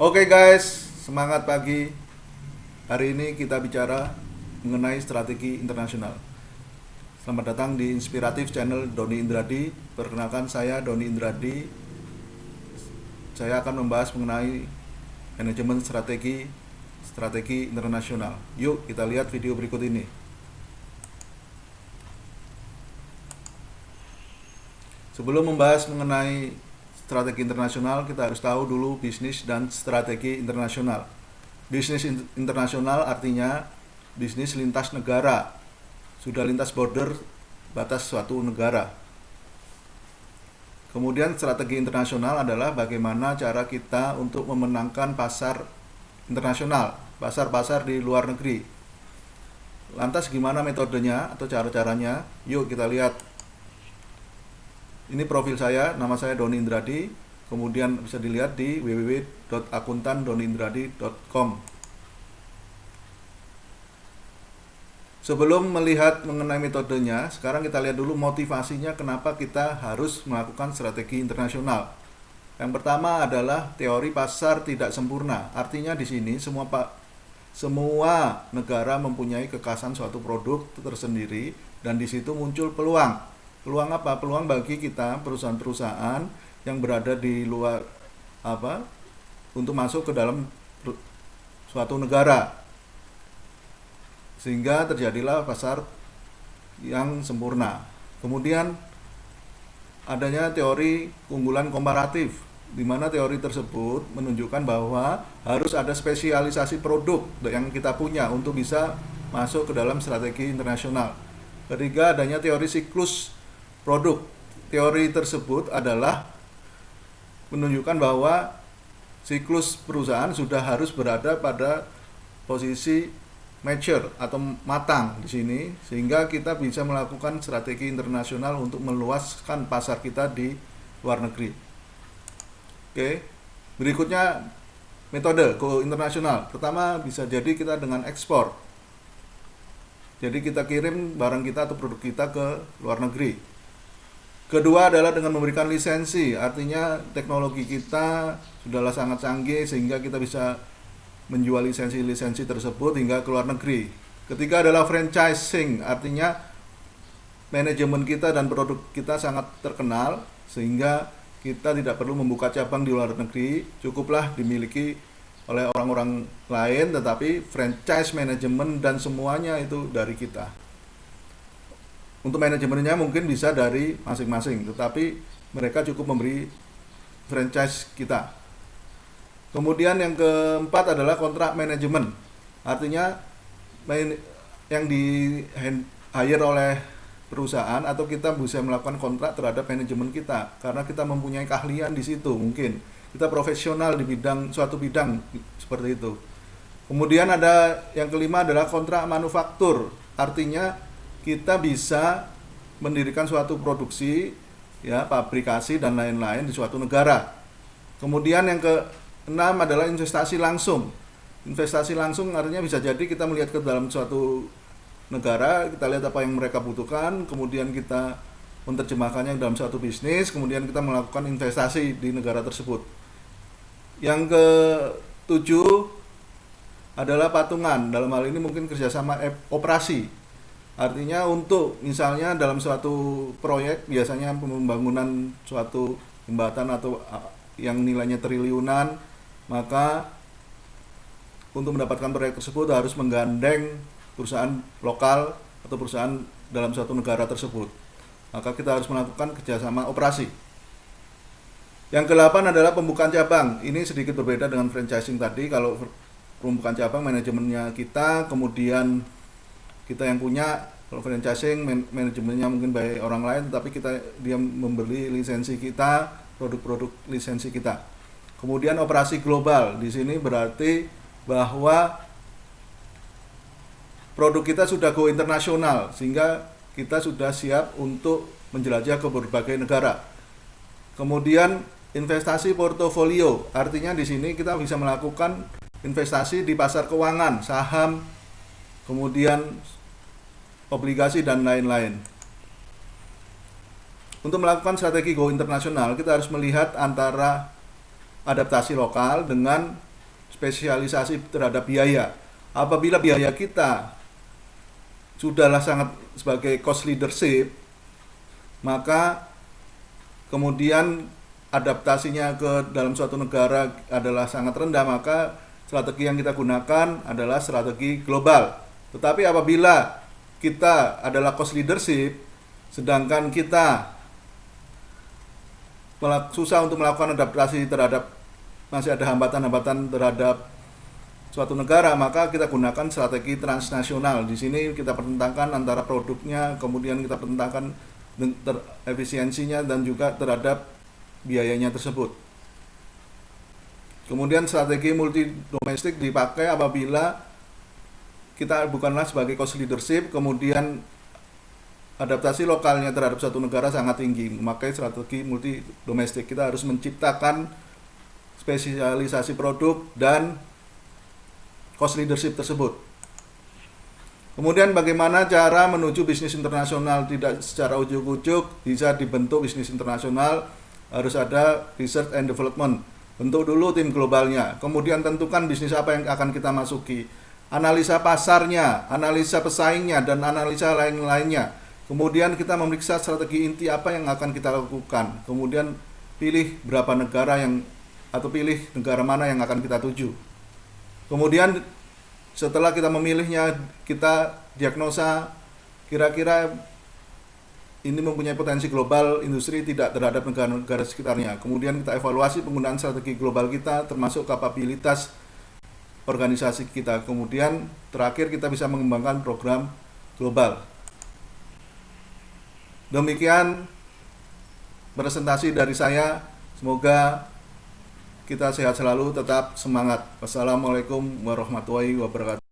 Oke guys, semangat pagi. Hari ini kita bicara mengenai strategi internasional. Selamat datang di Inspiratif Channel Doni Indradi. Perkenalkan, saya Doni Indradi. Saya akan membahas mengenai manajemen strategi internasional. Yuk kita lihat video berikut ini. Sebelum membahas mengenai strategi internasional, kita harus tahu dulu bisnis dan strategi internasional. Bisnis internasional artinya bisnis lintas negara, sudah lintas border, batas suatu negara. Kemudian strategi internasional adalah bagaimana cara kita untuk memenangkan pasar internasional, pasar-pasar di luar negeri. Lantas gimana metodenya atau cara-caranya? Yuk kita lihat. Ini profil saya, nama saya Doni Indradi. Kemudian bisa dilihat di www.akuntan.doniindradi.com. Sebelum melihat mengenai metodenya, sekarang kita lihat dulu motivasinya kenapa kita harus melakukan strategi internasional. Yang pertama adalah teori pasar tidak sempurna. Artinya di sini semua negara mempunyai kekhasan suatu produk tersendiri dan di situ muncul peluang. Peluang apa? Peluang bagi kita perusahaan-perusahaan yang berada di luar untuk masuk ke dalam suatu negara. Sehingga terjadilah pasar yang sempurna. Kemudian adanya teori keunggulan komparatif, di mana teori tersebut menunjukkan bahwa harus ada spesialisasi produk yang kita punya untuk bisa masuk ke dalam strategi internasional. Ketiga, adanya teori siklus produk. Teori tersebut adalah menunjukkan bahwa siklus perusahaan sudah harus berada pada posisi mature atau matang di sini, sehingga kita bisa melakukan strategi internasional untuk meluaskan pasar kita di luar negeri. Oke. Berikutnya metode go internasional. Pertama bisa jadi kita dengan ekspor. Jadi kita kirim barang kita atau produk kita ke luar negeri. Kedua adalah dengan memberikan lisensi, artinya teknologi kita sudahlah sangat canggih sehingga kita bisa menjual lisensi-lisensi tersebut hingga ke luar negeri. Ketiga adalah franchising, artinya manajemen kita dan produk kita sangat terkenal sehingga kita tidak perlu membuka cabang di luar negeri, cukuplah dimiliki oleh orang-orang lain, tetapi franchise manajemen dan semuanya itu dari kita. Untuk manajemennya mungkin bisa dari masing-masing, tetapi mereka cukup memberi franchise kita. Kemudian yang keempat adalah kontrak manajemen. Artinya yang di hire oleh perusahaan atau kita bisa melakukan kontrak terhadap manajemen kita karena kita mempunyai keahlian di situ, mungkin kita profesional di suatu bidang seperti itu. Kemudian ada yang kelima adalah kontrak manufaktur. Artinya kita bisa mendirikan suatu produksi, pabrikasi dan lain-lain di suatu negara. Kemudian yang keenam adalah investasi langsung. Investasi langsung artinya bisa jadi kita melihat ke dalam suatu negara, kita lihat apa yang mereka butuhkan, kemudian kita menerjemahkannya dalam suatu bisnis, kemudian kita melakukan investasi di negara tersebut. Yang ketujuh adalah patungan. Dalam hal ini mungkin kerjasama operasi. Artinya untuk misalnya dalam suatu proyek, biasanya pembangunan suatu jembatan atau yang nilainya triliunan, maka untuk mendapatkan proyek tersebut harus menggandeng perusahaan lokal atau perusahaan dalam suatu negara tersebut. Maka kita harus melakukan kerjasama operasi. Yang ke-8 adalah pembukaan cabang. Ini sedikit berbeda dengan franchising tadi. Kalau pembukaan cabang manajemennya kita, kemudian kita yang punya. Kalau franchising manajemennya mungkin by orang lain, tetapi dia membeli lisensi kita, produk-produk lisensi kita. Kemudian operasi global. Di sini berarti bahwa produk kita sudah go internasional sehingga kita sudah siap untuk menjelajah ke berbagai negara. Kemudian investasi portofolio. Artinya di sini kita bisa melakukan investasi di pasar keuangan, saham, kemudian obligasi dan lain-lain. Untuk melakukan strategi go internasional, kita harus melihat antara adaptasi lokal dengan spesialisasi terhadap biaya. Apabila biaya kita sudahlah sangat sebagai cost leadership, maka kemudian adaptasinya ke dalam suatu negara adalah sangat rendah, maka strategi yang kita gunakan adalah strategi global. Tetapi apabila kita adalah cost leadership, sedangkan kita susah untuk melakukan adaptasi terhadap, masih ada hambatan-hambatan terhadap suatu negara, maka kita gunakan strategi transnasional. Di sini kita pertentangkan antara produknya, kemudian kita pertentangkan efisiensinya dan juga terhadap biayanya tersebut. Kemudian strategi multi domestik dipakai apabila kita bukanlah sebagai cost leadership, kemudian adaptasi lokalnya terhadap suatu negara sangat tinggi, memakai strategi multi domestik. Kita harus menciptakan spesialisasi produk dan cost leadership tersebut. Kemudian bagaimana cara menuju bisnis internasional? Tidak secara ujuk-ujuk bisa dibentuk bisnis internasional, harus ada research and development. Bentuk dulu tim globalnya, kemudian tentukan bisnis apa yang akan kita masuki, analisa pasarnya, analisa pesaingnya, dan analisa lain-lainnya. Kemudian kita memeriksa strategi inti apa yang akan kita lakukan. Kemudian pilih berapa negara atau pilih negara mana yang akan kita tuju. Kemudian setelah kita memilihnya, kita diagnosa kira-kira ini mempunyai potensi global industri tidak terhadap negara-negara sekitarnya. Kemudian kita evaluasi penggunaan strategi global kita, termasuk kapabilitas organisasi kita. Kemudian terakhir kita bisa mengembangkan program global. Demikian presentasi dari saya. Semoga kita sehat selalu, tetap semangat. Wassalamualaikum warahmatullahi wabarakatuh.